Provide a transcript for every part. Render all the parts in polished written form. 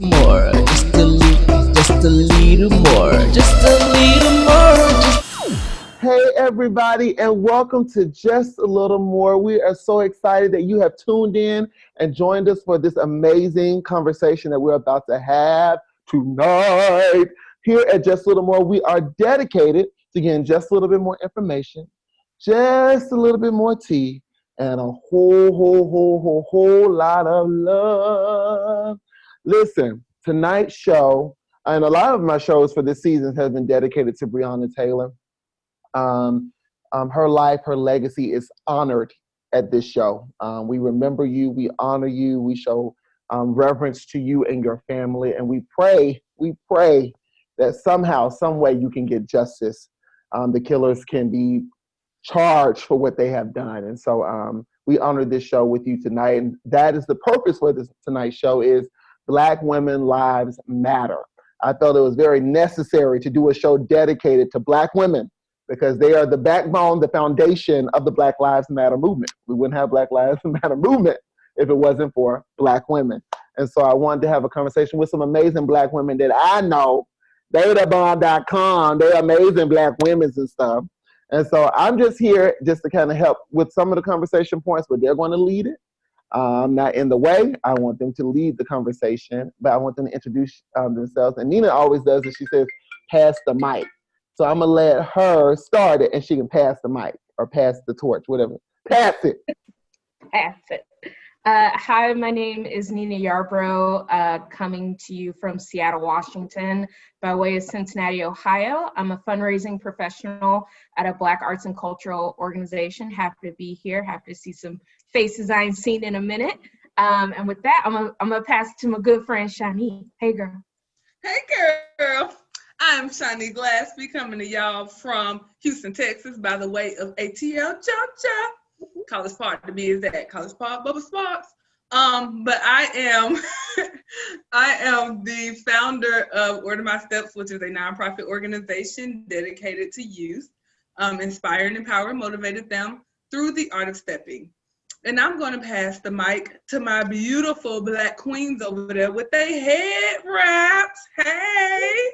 More, just a little more, just a little more. Hey everybody, and welcome to Just a Little More. We are so excited that you have tuned in and joined us for this amazing conversation that we're about to have tonight. Here at Just a Little More, we are dedicated to getting just a little bit more information, just a little bit more tea, and a whole lot of love. Listen, tonight's show, and a lot of my shows for this season have been dedicated to Breonna Taylor. Her life, her legacy is honored at this show. We remember you, we honor you, we show reverence to you and your family, and we pray that somehow, some way you can get justice. The killers can be charged for what they have done. And so we honor this show with you tonight. And that is the purpose for this tonight's show is Black Women Lives Matter. I felt it was very necessary to do a show dedicated to Black women because they are the backbone, the foundation of the Black Lives Matter movement. We wouldn't have Black Lives Matter movement if it wasn't for Black women. And so I wanted to have a conversation with some amazing Black women that I know. Databond.com, they're amazing Black women and stuff. And so I'm just here just to kind of help with some of the conversation points, but they're going to lead it. I'm not in the way. I want them to lead the conversation, but I want them to introduce themselves. And Nina always does it. She says, pass the mic. So I'm going to let her start it and she can pass the mic or pass the torch, whatever. Pass it. Pass it. Hi, my name is Nina Yarbrough, coming to you from Seattle, Washington, by way of Cincinnati, Ohio. I'm a fundraising professional at a Black arts and cultural organization. Happy to be here. Happy to see some faces I ain't seen in a minute. And with that, I'm gonna pass it to my good friend, Shani. Hey, girl. Hey, girl. I'm Shani Glassby coming to y'all from Houston, Texas, by the way of ATL, Georgia. College Park to be exact, College Park, Bubba Sparks. But I am the founder of Order My Steps, which is a nonprofit organization dedicated to youth, inspire and empower and motivated them through the art of stepping. And I'm going to pass the mic to my beautiful Black queens over there with their head wraps. Hey.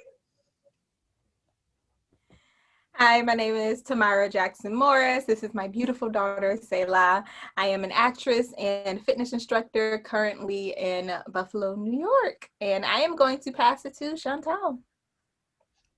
Hi, my name is Tamara Jackson Morris. This is my beautiful daughter, Selah. I am an actress and fitness instructor currently in Buffalo, New York. And I am going to pass it to Chantal.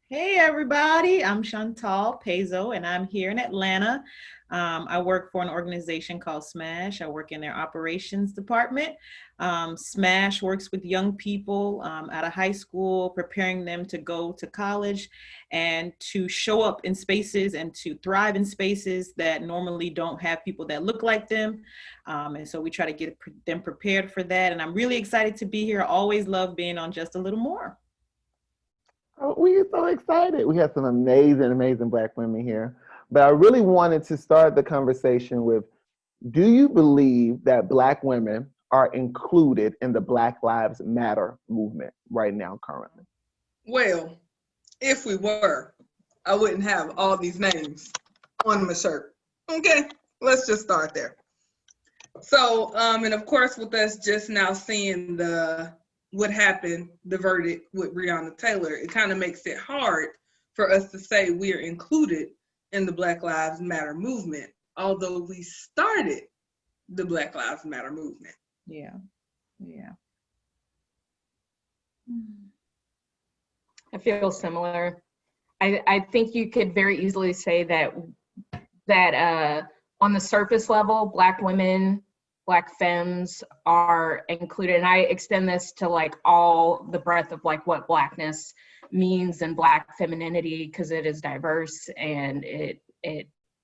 Hey, everybody. I'm Chantal Pezo, and I'm here in Atlanta. I work for an organization called SMASH. I work in their operations department. SMASH works with young people out of high school, preparing them to go to college and to show up in spaces and to thrive in spaces that normally don't have people that look like them. And so we try to get them prepared for that. And I'm really excited to be here. I always love being on Just a Little More. Oh, we are so excited. We have some amazing Black women here. But I really wanted to start the conversation with, do you believe that Black women are included in the Black Lives Matter movement right now, currently? Well, if we were, I wouldn't have all these names on my shirt. Okay, let's just start there. So, and of course, with us just now seeing what happened, the verdict with Breonna Taylor, it kind of makes it hard for us to say we are included in the Black Lives Matter movement, although we started the Black Lives Matter movement. Yeah. I feel similar. I think you could very easily say that on the surface level, Black women, Black femmes are included. And I extend this to like all the breadth of like what Blackness means and Black femininity, because it is diverse and it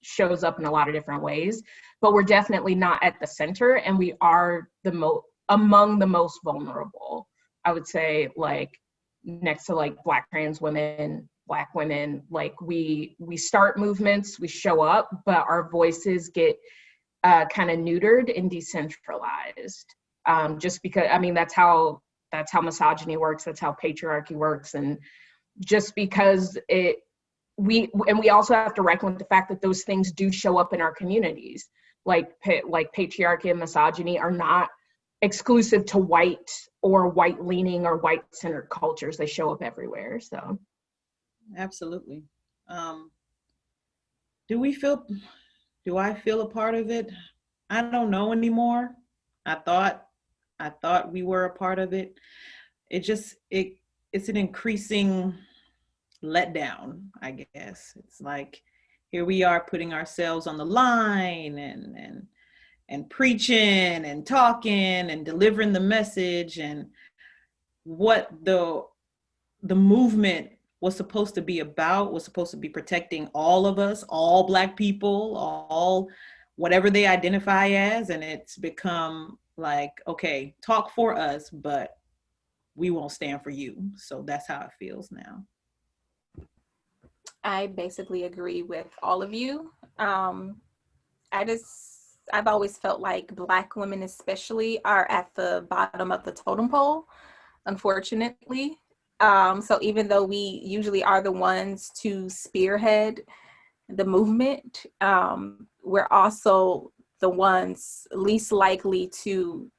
shows up in a lot of different ways. But we're definitely not at the center, and we are among the most vulnerable. I would say, like next to like Black trans women, Black women, like we start movements, we show up, but our voices get kind of neutered and decentralized. Just because, I mean, that's how misogyny works, that's how patriarchy works. And just because we also have to reckon with the fact that those things do show up in our communities. Like patriarchy and misogyny are not exclusive to white or white leaning or white centered cultures. They show up everywhere. So Absolutely. Do I feel a part of it? I don't know anymore. I thought we were a part of it. It's an increasing letdown, I guess. It's like, here we are putting ourselves on the line and preaching and talking and delivering the message, and what the movement was supposed to be about was supposed to be protecting all of us, all Black people, all whatever they identify as. And it's become like, okay, talk for us, but we won't stand for you. So that's how it feels now. I basically agree with all of you. I've always felt like Black women especially are at the bottom of the totem pole, unfortunately. So even though we usually are the ones to spearhead the movement, we're also the ones least likely to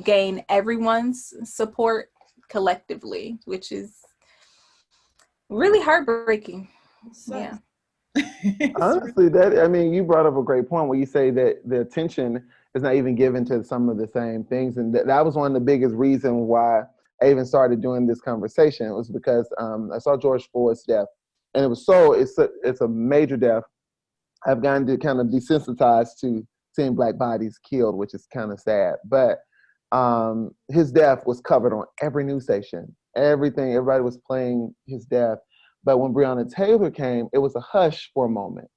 gain everyone's support collectively, which is really heartbreaking. Yeah. Honestly, you brought up a great point when you say that the attention is not even given to some of the same things. And that was one of the biggest reasons why I even started doing this conversation. It was because I saw George Floyd's death, and it's a major death. I've gotten to kind of desensitized to seeing Black bodies killed, which is kind of sad. But his death was covered on every news station, everybody was playing his death. But when Breonna Taylor came, it was a hush for a moment.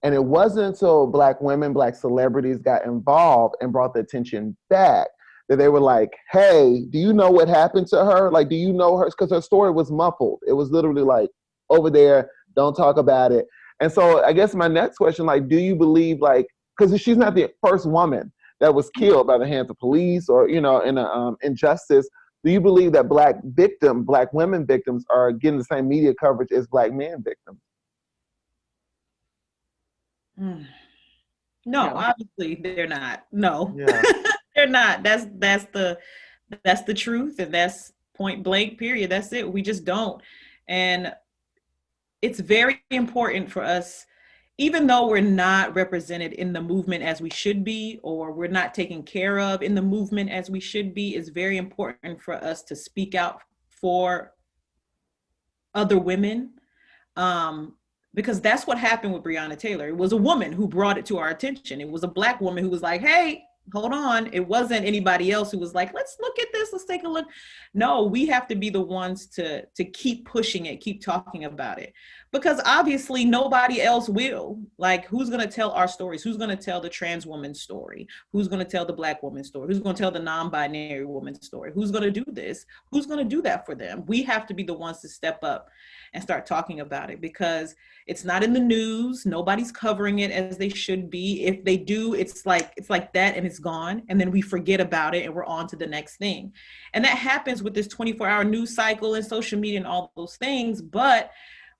And it wasn't until Black women, Black celebrities got involved and brought the attention back that they were like, hey, do you know what happened to her? Like, do you know her? Because her story was muffled. It was literally like, over there, don't talk about it. And so I guess my next question, like, do you believe, like, because she's not the first woman that was killed by the hands of police or, in an injustice. Do you believe that Black women victims are getting the same media coverage as Black men victims? No, obviously they're not. No, yeah. They're not. That's the truth, and that's point blank, period. That's it. We just don't. And it's very important for us, even though we're not represented in the movement as we should be, or we're not taken care of in the movement as we should be, it's very important for us to speak out for other women. Because that's what happened with Breonna Taylor. It was a woman who brought it to our attention. It was a Black woman who was like, hey, hold on. It wasn't anybody else who was like, let's look at this, let's take a look. No, we have to be the ones to keep pushing it, keep talking about it. Because obviously nobody else will. Like, who's gonna tell our stories? Who's gonna tell the trans woman's story? Who's gonna tell the Black woman's story? Who's gonna tell the non-binary woman's story? Who's gonna do this? Who's gonna do that for them? We have to be the ones to step up and start talking about it, because it's not in the news. Nobody's covering it as they should be. If they do, it's like that, and it's gone. And then we forget about it and we're on to the next thing. And that happens with this 24-hour news cycle and social media and all those things. But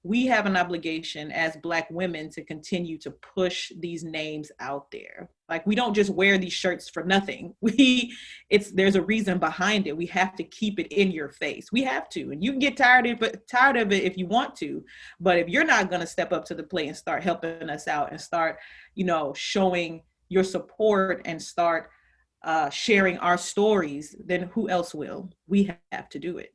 we have an obligation as Black women to continue to push these names out there. Like, we don't just wear these shirts for nothing. There's a reason behind it. We have to keep it in your face. We have to, and you can get tired of it if you want to, but if you're not going to step up to the plate and start helping us out and start, showing your support and start sharing our stories, then who else will? We have to do it.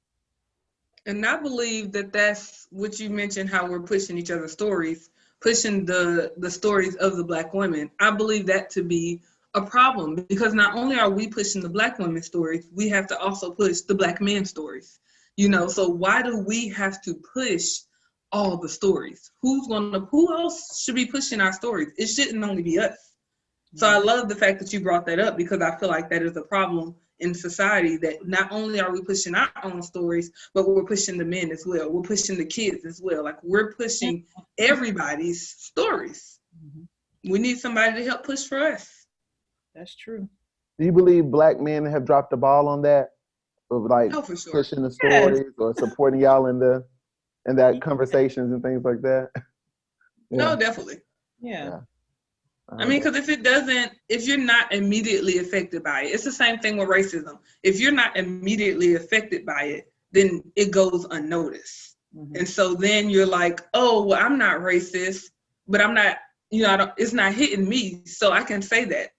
And I believe that that's what you mentioned, how we're pushing each other's stories, pushing the stories of the Black women. I believe that to be a problem, because not only are we pushing the Black women's stories, we have to also push the Black men's stories. So why do we have to push all the stories? Who else should be pushing our stories? It shouldn't only be us. So I love the fact that you brought that up, because I feel like that is a problem in society, that not only are we pushing our own stories, but we're pushing the men as well. We're pushing the kids as well. Like, we're pushing everybody's stories. We need somebody to help push for us. That's true. Do you believe Black men have dropped the ball on that? Of for sure. Pushing the stories or supporting y'all in that conversations and things like that? No, definitely. Yeah. I mean, because if you're not immediately affected by it, it's the same thing with racism. If you're not immediately affected by it, then it goes unnoticed. Mm-hmm. And so then you're like, oh, well, I'm not racist, but I'm not, it's not hitting me. So I can say that,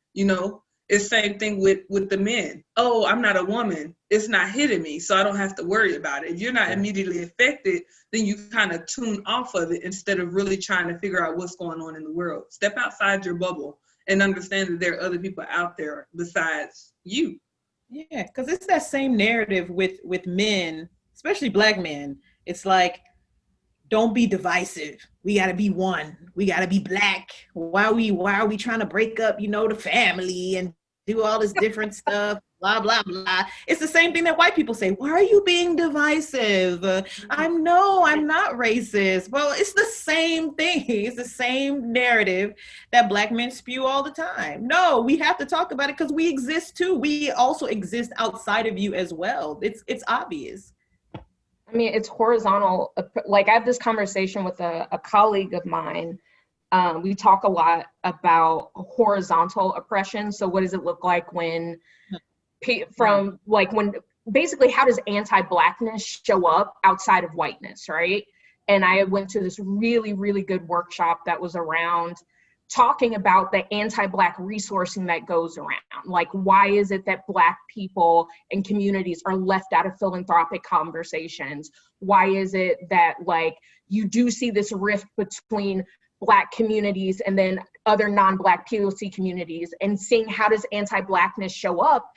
it's same thing with the men. Oh, I'm not a woman. It's not hitting me. So I don't have to worry about it. If you're not immediately affected, then you kind of tune off of it instead of really trying to figure out what's going on in the world. Step outside your bubble and understand that there are other people out there besides you. Yeah, because it's that same narrative with men, especially Black men. It's like, don't be divisive. We got to be one. We got to be Black. Why are we trying to break up, the family and do all this different stuff, blah, blah, blah. It's the same thing that white people say. Why are you being divisive? I'm not racist. Well, it's the same thing. It's the same narrative that Black men spew all the time. No, we have to talk about it because we exist too. We also exist outside of you as well. It's obvious. I mean, it's horizontal. Like, I have this conversation with a colleague of mine. We talk a lot about horizontal oppression. So what does it look like when basically how does anti-Blackness show up outside of whiteness, right? And I went to this really, really good workshop that was around talking about the anti-Black resourcing that goes around. Like, why is it that Black people and communities are left out of philanthropic conversations? Why is it that, like, you do see this rift between Black communities and then other non-Black POC communities, and seeing how does anti-Blackness show up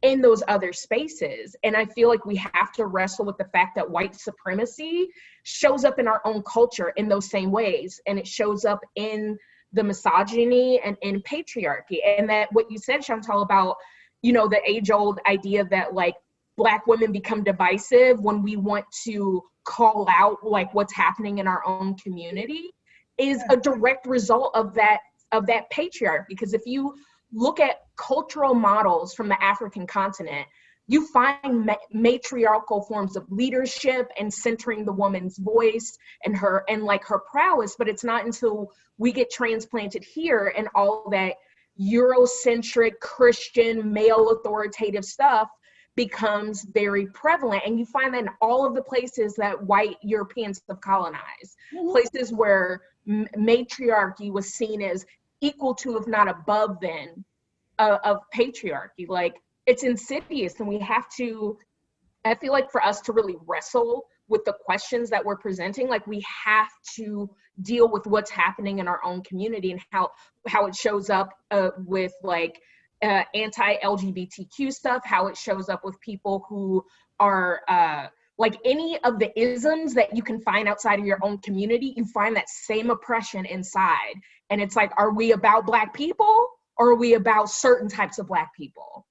in those other spaces? And I feel like we have to wrestle with the fact that white supremacy shows up in our own culture in those same ways. And it shows up in the misogyny and in patriarchy. And that what you said, Chantal, about, the age-old idea that, like, Black women become divisive when we want to call out, like, what's happening in our own community is a direct result of that patriarchy. Because if you look at cultural models from the African continent, you find matriarchal forms of leadership and centering the woman's voice and her prowess. But it's not until we get transplanted here and all that Eurocentric Christian male authoritative stuff becomes very prevalent. And you find that in all of the places that white Europeans have colonized, places where matriarchy was seen as equal to, if not above then, of patriarchy. Like, it's insidious, and we have to, I feel like, for us to really wrestle with the questions that we're presenting, like, we have to deal with what's happening in our own community and how it shows up with, like, anti-LGBTQ stuff, how it shows up with people who are like, any of the isms that you can find outside of your own community, you find that same oppression inside. And it's like, are we about Black people, or are we about certain types of Black people?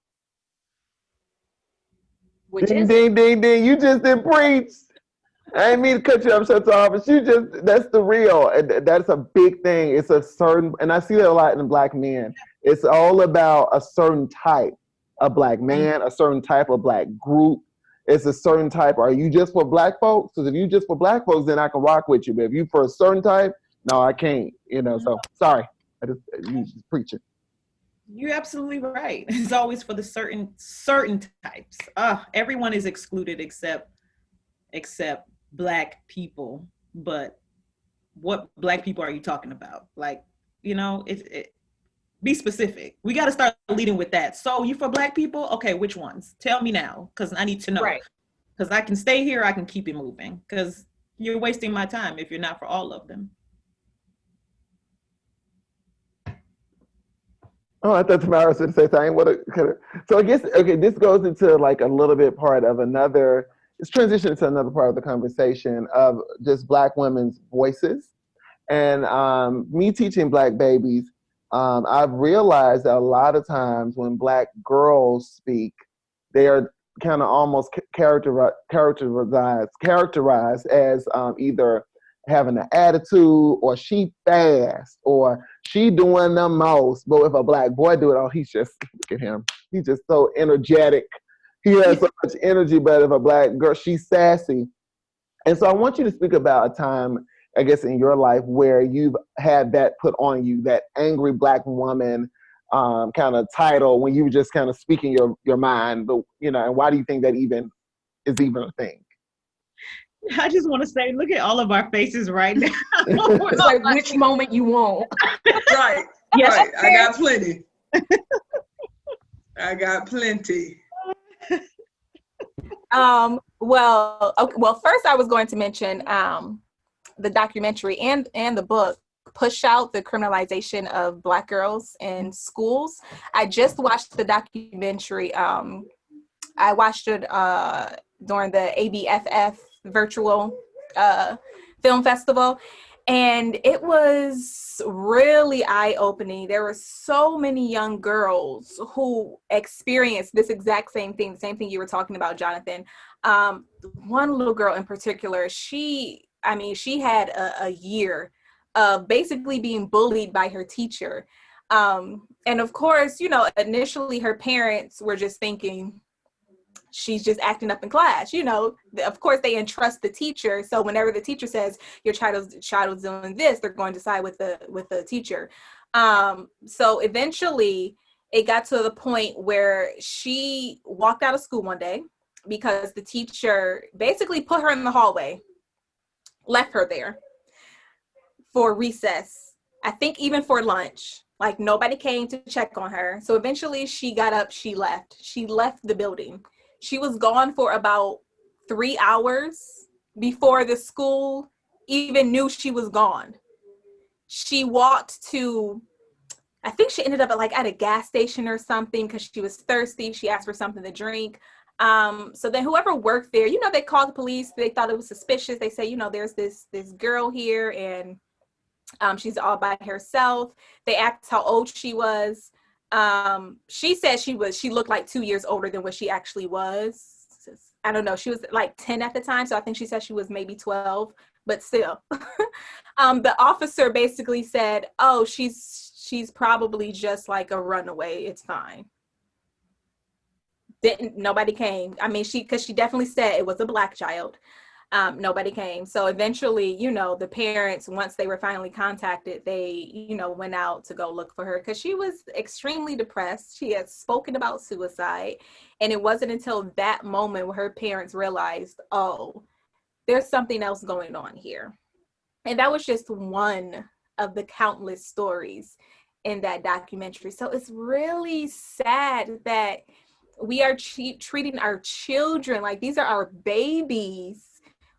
Ding, ding, ding, ding. You just did preach. I didn't mean to cut you off, Chantal, but that's the real. And that's a big thing. It's a certain, and I see that a lot in Black men. It's all about a certain type of Black man, a certain type of Black group. It's a certain type. Are you just for Black folks? Because if you just for Black folks, then I can rock with you. But if you for a certain type, no, I can't. So sorry. You just preaching. You're absolutely right. It's always for the certain types. Everyone is excluded except Black people. But what Black people are you talking about? Like, be specific. We got to start leading with that. So you for Black people? Okay, which ones? Tell me now, because I need to know. Right. Because I can stay here, I can keep it moving. Because you're wasting my time if you're not for all of them. Oh, I thought Tamara was going to say something. So I guess, okay, this goes into, like, a little bit part of another, it's transitioning to another part of the conversation of just Black women's voices. And me teaching Black babies, I've realized that a lot of times when Black girls speak, they are kind of almost characterized as either having an attitude, or she fast, or she doing the most. But if a Black boy do it, he's just, look at him. He's just so energetic. He has so much energy. But if a Black girl, she's sassy. And so I want you to speak about a time I guess, in your life where you've had that put on you, that angry Black woman kind of title when you were just kind of speaking your mind, but and why do you think that even is even a thing? I just want to say, look at all of our faces right now. It's like which moment you want. Right. Yes, Right. I got plenty. I got plenty. Well, first I was going to mention the documentary and the book, Push Out: The Criminalization of Black Girls in Schools. I just watched the documentary. I watched it during the ABFF virtual film festival, and it was really eye-opening. There were so many young girls who experienced this exact same thing, the same thing you were talking about, Jonathan. One little girl in particular, she had a year of basically being bullied by her teacher. And of course, initially her parents were just thinking, she's just acting up in class. Of course they entrust the teacher. So whenever the teacher says your child is doing this, they're going to side with the teacher. So eventually it got to the point where she walked out of school one day because the teacher basically put her in the hallway, left her there for recess. I think even for lunch, like nobody came to check on her. So eventually she got up, she left the building. She was gone for about 3 hours before the school even knew she was gone. She walked to, I think she ended up at a gas station or something because she was thirsty. She asked for something to drink. So then whoever worked there, they called the police. They thought it was suspicious. They say, there's this girl here and she's all by herself. They asked how old she was. She said she looked like 2 years older than what she actually was. I don't know. She was like 10 at the time. So I think she said she was maybe 12, but still. The officer basically said, oh, she's probably just like a runaway. It's fine. Nobody came. Because she definitely said it was a Black child. Nobody came. So eventually, the parents, once they were finally contacted, they, went out to go look for her because she was extremely depressed. She had spoken about suicide. And it wasn't until that moment where her parents realized, oh, there's something else going on here. And that was just one of the countless stories in that documentary. So it's really sad that we are treating our children like these are our babies.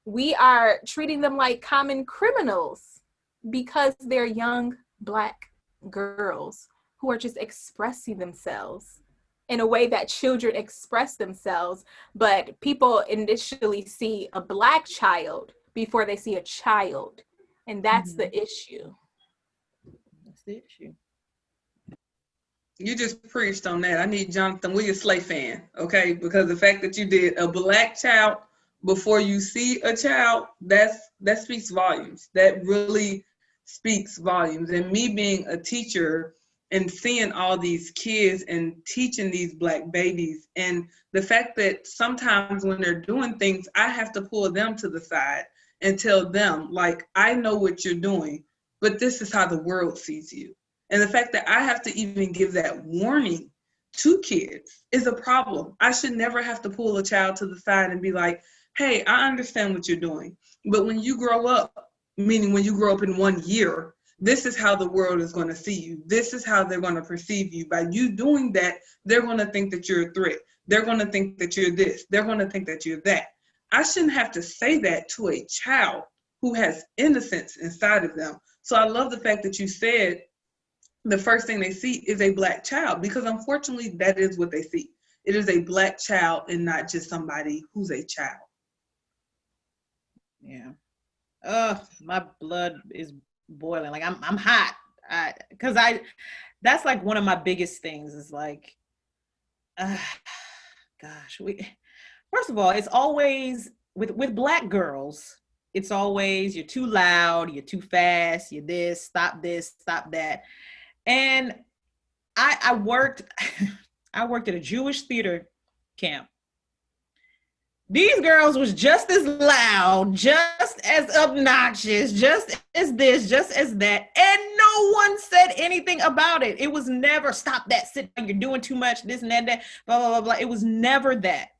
We are treating them like common criminals because they're young Black girls who are just expressing themselves in a way that children express themselves. But people initially see a Black child before they see a child. And that's the issue. That's the issue. You just preached on that. I need Jonathan. We're a Slay fan, okay? Because the fact that you did a Black child before you see a child, that speaks volumes. That really speaks volumes. And me being a teacher and seeing all these kids and teaching these Black babies, and the fact that sometimes when they're doing things, I have to pull them to the side and tell them, like, I know what you're doing, but this is how the world sees you. And the fact that I have to even give that warning to kids is a problem. I should never have to pull a child to the side and be like, hey, I understand what you're doing, but when you grow up, meaning when you grow up in 1 year, this is how the world is going to see you. This is how they're going to perceive you. By you doing that, they're going to think that you're a threat. They're going to think that you're this. They're going to think that you're that. I shouldn't have to say that to a child who has innocence inside of them. So I love the fact that you said the first thing they see is a Black child, because unfortunately that is what they see. It is a Black child and not just somebody who's a child. Yeah. My blood is boiling. Like I'm hot. That's like one of my biggest things is like, gosh, first of all, it's always with Black girls, it's always you're too loud, you're too fast, you're this, stop that. And I worked at a Jewish theater camp. These girls was just as loud, just as obnoxious, just as this, just as that. And no one said anything about it. It was never, stop that, sit down, you're doing too much, this and that, blah, blah, blah, blah. It was never that.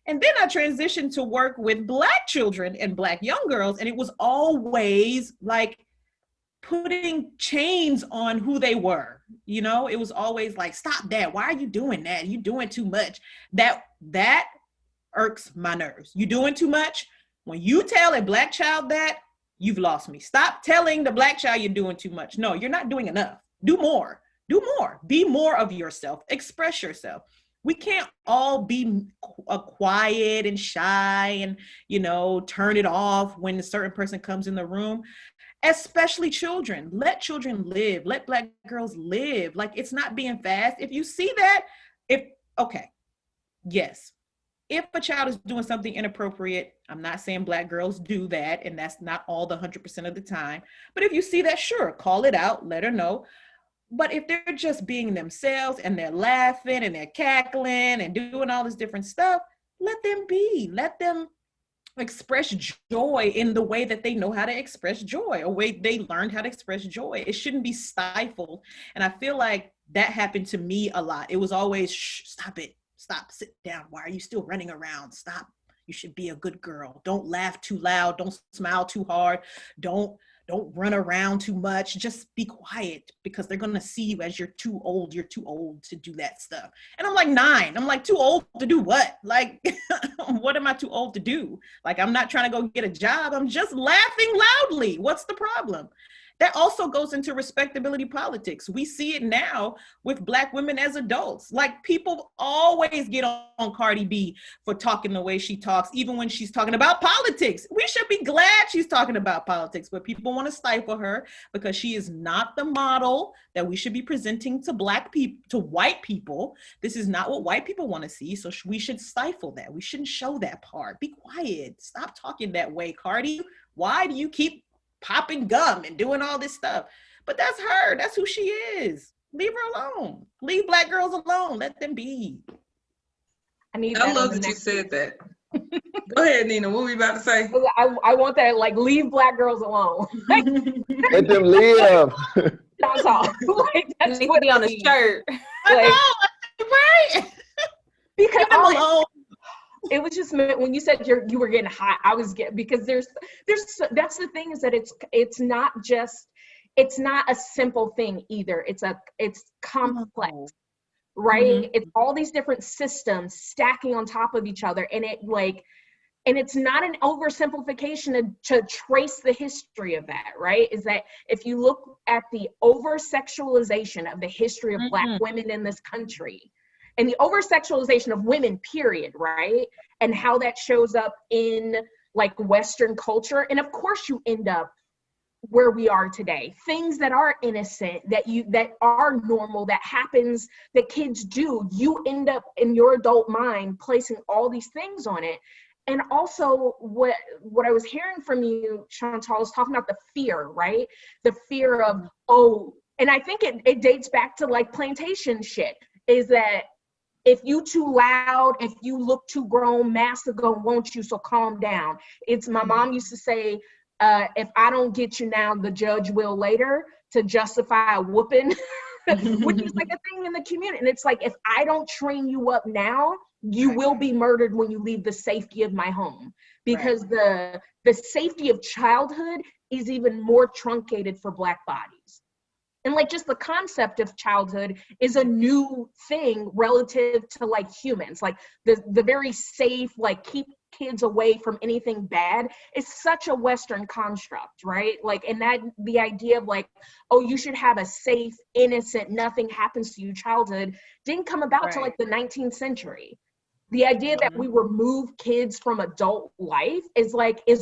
And then I transitioned to work with Black children and Black young girls. And it was always like putting chains on who they were. You know, it was always like, stop that. Why are you doing that? You're doing too much. That irks my nerves. You doing too much. When you tell a Black child that, you've lost me. Stop telling the Black child you're doing too much. No, you're not doing enough. Do more. Do more. Be more of yourself. Express yourself. We can't all be quiet and shy and, you know, turn it off when a certain person comes in the room, especially children. Let children live. Let Black girls live. Like, it's not being fast. If you see that, yes. If a child is doing something inappropriate, I'm not saying Black girls do that, and that's not all the 100% of the time. But if you see that, sure, call it out, let her know. But if they're just being themselves and they're laughing and they're cackling and doing all this different stuff, let them be. Let them express joy in the way that they know how to express joy, a way they learned how to express joy. It shouldn't be stifled. And I feel like that happened to me a lot. It was always, shh, stop it. Stop, sit down. Why are you still running around? Stop. You should be a good girl. Don't laugh too loud. Don't smile too hard. Don't run around too much. Just be quiet, because they're going to see you as you're too old. You're too old to do that stuff. And I'm like 9. I'm like, too old to do what? Like, what am I too old to do? Like, I'm not trying to go get a job. I'm just laughing loudly. What's the problem? That also goes into respectability politics. We see it now with Black women as adults. Like, people always get on Cardi B for talking the way she talks, even when she's talking about politics. We should be glad she's talking about politics, but people want to stifle her because she is not the model that we should be presenting to Black people, to white people. This is not what white people want to see. So we should stifle that. We shouldn't show that part. Be quiet. Stop talking that way, Cardi. Why do you keep popping gum and doing all this stuff? But that's her. That's who she is. Leave her alone. Leave Black girls alone. Let them be. I love that you said that. Go ahead, Nina. What were you about to say? I want that, like, leave Black girls alone. Let them live. That's all. Like, that's Needs what to be on a shirt. Like, Right. because Alone. it was just when you said you were getting hot, I was getting, because there's that's the thing, is that it's not a simple thing either. It's complex, right? Mm-hmm. It's all these different systems stacking on top of each other, and it's not an oversimplification to trace the history of that, right? Is that if you look at the over-sexualization of the history of Black women in this country, and the over-sexualization of women, period, right? And how that shows up in, like, Western culture. And of course you end up where we are today. Things that are innocent, that are normal, that happens, that kids do, you end up in your adult mind placing all these things on it. And also what I was hearing from you, Chantal, is talking about the fear, right? The fear of, and I think it dates back to, like, plantation shit, is that if you too loud, if you look too grown, master gonna want you, so calm down. It's, my mom used to say, if I don't get you now, the judge will later, to justify a whooping, which is like a thing in the community. And it's like, if I don't train you up now, you will be murdered when you leave the safety of my home. Because the safety of childhood is even more truncated for Black bodies. And, like, just the concept of childhood is a new thing relative to, like, humans. Like, the very safe, like, keep kids away from anything bad is such a Western construct, right? Like, and that the idea of, like, oh, you should have a safe, innocent, nothing happens to you childhood didn't come about till, like, the 19th century. The idea that we remove kids from adult life is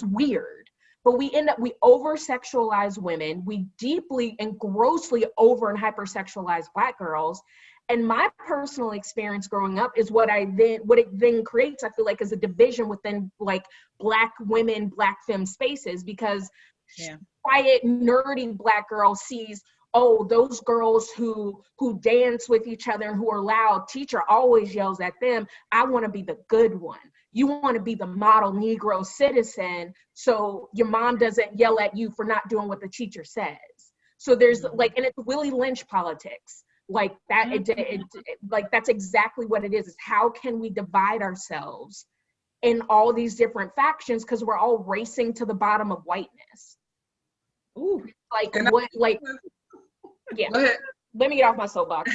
weird. But we over-sexualize women. We deeply and grossly over and hypersexualize Black girls. And my personal experience growing up is what it then creates, I feel like, is a division within, like, Black women, Black femme spaces, because quiet, nerdy Black girl sees, oh, those girls who dance with each other and who are loud, teacher always yells at them. I want to be the good one. you want to be the model Negro citizen, so your mom doesn't yell at you for not doing what the teacher says. So there's like, and it's Willie Lynch politics. Like that, like that's exactly what it is how can we divide ourselves in all these different factions because we're all racing to the bottom of whiteness. Ooh. Like And what, like, yeah. Go ahead. Let me get off my soapbox.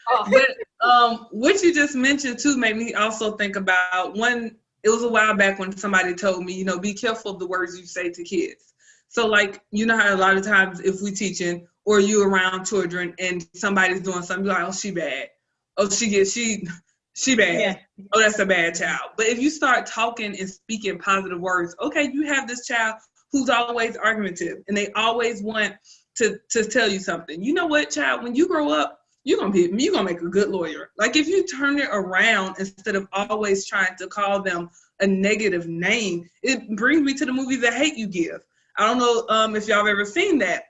Oh. But what you just mentioned too made me also think about one. It was a while back when somebody told me, be careful of the words you say to kids. So like, you know how a lot of times if we teaching or you around children and somebody's doing something, you're like, oh, she bad. Oh, she bad. Yeah. Oh, that's a bad child. But if you start talking and speaking positive words, okay, you have this child who's always argumentative and they always want to tell you something. You know what, child, when you grow up, you're gonna make a good lawyer. Like if you turn it around instead of always trying to call them a negative name, it brings me to the movie The Hate U Give. I don't know if y'all have ever seen that.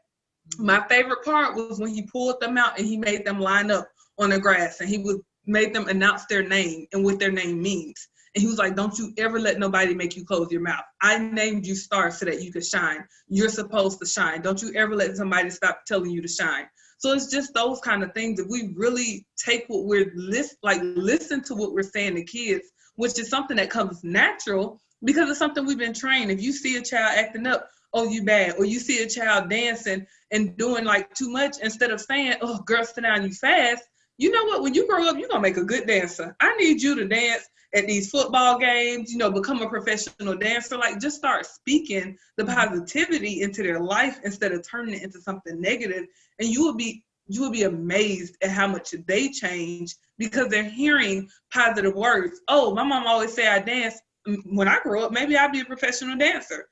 My favorite part was when he pulled them out and he made them line up on the grass and he made them announce their name and what their name means. And he was like, don't you ever let nobody make you close your mouth. I named you Star so that you could shine. You're supposed to shine. Don't you ever let somebody stop telling you to shine. So it's just those kind of things that we really take what we're listen to what we're saying to kids, which is something that comes natural because it's something we've been trained. If you see a child acting up, oh, you bad. Or you see a child dancing and doing like too much, instead of saying, oh, girl, sit down, you fast. You know what? When you grow up, you're going to make a good dancer. I need you to dance at these football games, become a professional dancer. Like, just start speaking the positivity into their life instead of turning it into something negative. And you will be amazed at how much they change because they're hearing positive words. Oh, my mom always say I dance. When I grow up, maybe I'll be a professional dancer.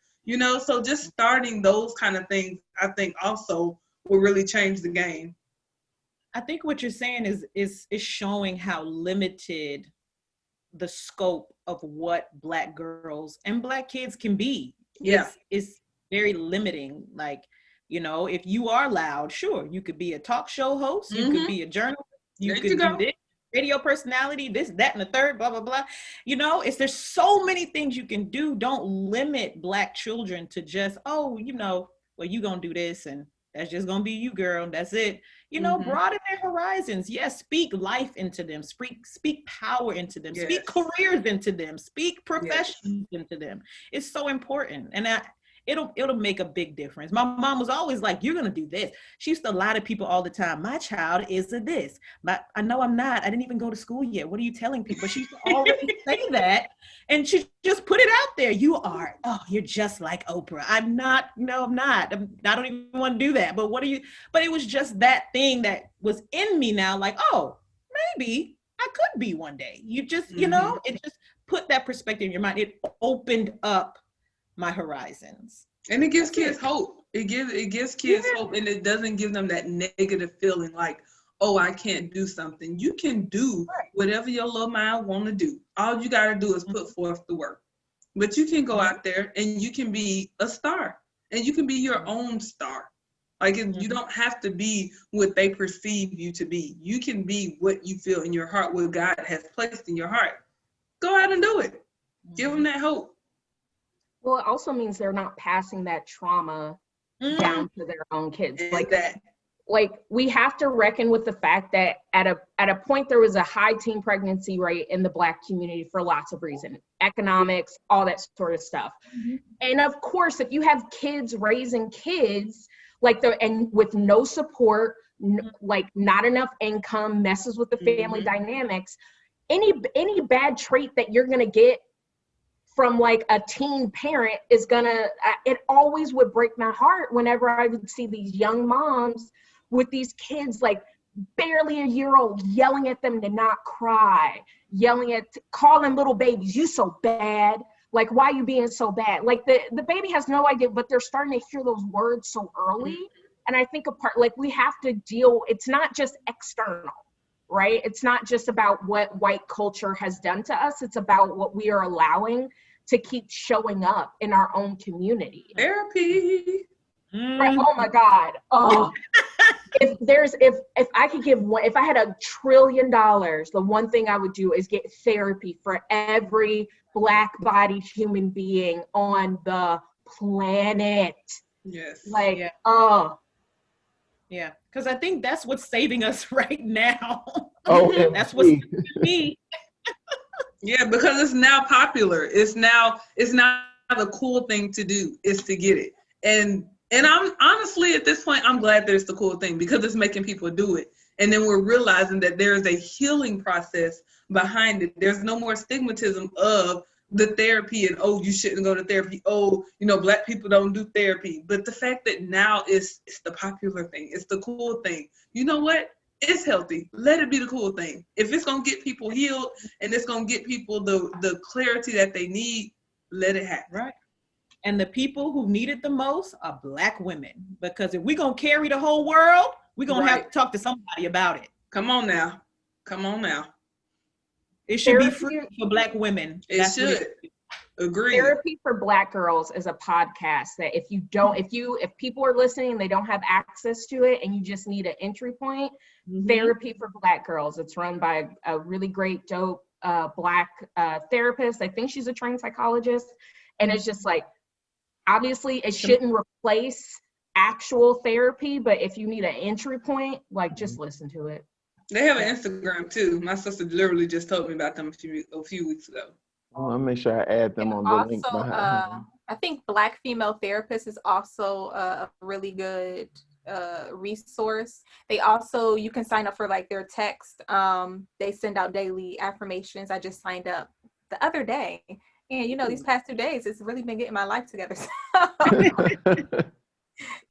So just starting those kind of things, I think also will really change the game. I think what you're saying is showing how limited the scope of what Black girls and Black kids can be. Yeah. It's very limiting. Like, if you are loud, sure, you could be a talk show host, you could be a journalist, you could do this, radio personality, this, that, and the third, blah, blah, blah. There's so many things you can do. Don't limit Black children to just, well, you gonna do this and that's just gonna be you, girl. That's it. Broaden their horizons. Yes, speak life into them. Speak power into them. Yes. Speak careers into them. Speak professions into them. It's so important, and it'll make a big difference. My mom was always like, "You're gonna do this." She used to lie to people all the time. My child is a this. But I know I'm not. I didn't even go to school yet. What are you telling people? But she used to already say that, and she just put it out there. You're just like Oprah. I'm not. No, I'm not. I don't even want to do that. But what are you? But it was just that thing that was in me now. Like, oh, maybe I could be one day. You just, it just put that perspective in your mind. It opened up my horizons. And it gives kids hope. It gives kids hope, and it doesn't give them that negative feeling like, oh, I can't do something. You can do whatever your little mind want to do. All you got to do is put forth the work. But you can go out there and you can be a star, and you can be your own star. Like, you don't have to be what they perceive you to be. You can be what you feel in your heart, what God has placed in your heart. Go out and do it. Give them that hope. Well, it also means they're not passing that trauma down to their own kids. Like we have to reckon with the fact that at a point there was a high teen pregnancy rate in the Black community for lots of reasons, economics, all that sort of stuff. And of course, if you have kids raising kids and with no support, like not enough income, messes with the family dynamics, any bad trait that you're gonna get from like a teen parent is it always would break my heart whenever I would see these young moms with these kids like barely a year old yelling at them to not cry, calling little babies, you so bad, like why you being so bad? Like the baby has no idea, but they're starting to hear those words so early. And I think we have to it's not just external, right? It's not just about what white culture has done to us. It's about what we are allowing to keep showing up in our own community. Therapy. Right? Oh my God. Oh. if I could give one, if I had $1 trillion, the one thing I would do is get therapy for every Black-bodied human being on the planet. Yes. Like, Yeah. oh, Yeah, because I think that's what's saving us right now. Oh, That's what's saving me. Yeah, because it's now popular. It's now the cool thing to do is to get it. And I'm honestly at this point, I'm glad that it's the cool thing because it's making people do it. And then we're realizing that there is a healing process behind it. There's no more stigmatism of the therapy and, oh, you shouldn't go to therapy. Oh, Black people don't do therapy. But the fact that now it's the popular thing. It's the cool thing. You know what? It's healthy. Let it be the cool thing. If it's going to get people healed and it's going to get people the clarity that they need, let it happen. Right. And the people who need it the most are Black women. Because if we're going to carry the whole world, we're going to have to talk to somebody about it. Come on now. It should be free for Black women. It should. Agree. Therapy for Black Girls is a podcast that if people are listening and they don't have access to it and you just need an entry point, Therapy for Black Girls. It's run by a really great, dope Black therapist. I think she's a trained psychologist. And it's just like, obviously it shouldn't replace actual therapy, but if you need an entry point, like just listen to it. They have an Instagram too. My sister literally just told me about them a few weeks ago. Oh, I'll make sure I add them on the link behind. I think Black female therapist is also a really good resource. They also, you can sign up for like their text. They send out daily affirmations. I just signed up the other day. And these past 2 days, it's really been getting my life together.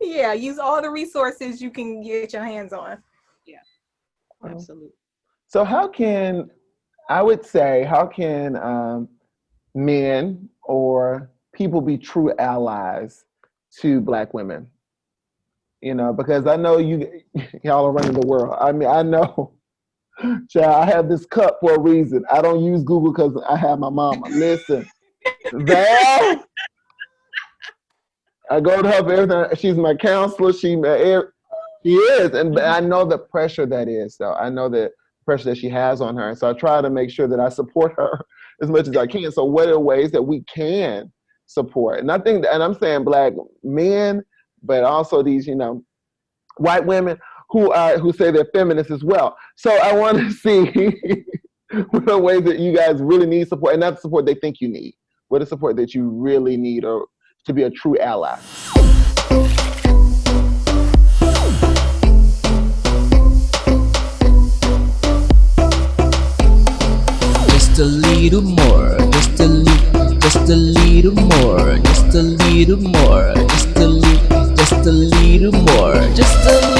Yeah, use all the resources you can get your hands on. Yeah, absolutely. So how can men or people be true allies to Black women? Because I know y'all are running the world. I mean, I know. Child, I have this cup for a reason. I don't use Google because I have my mama. Listen, Val, I go to her for everything. She's my counselor. She is, and I know the pressure that is. So I know the pressure that she has on her. And so I try to make sure that I support her as much as I can. So what are ways that we can support? And I think, and I'm saying Black men, but also these, white women who say they're feminists as well. So I want to see what are ways that you guys really need support, and not the support they think you need. What is support that you really need or to be a true ally? Just a little more, just a little more, just a little more, just a little more, just a little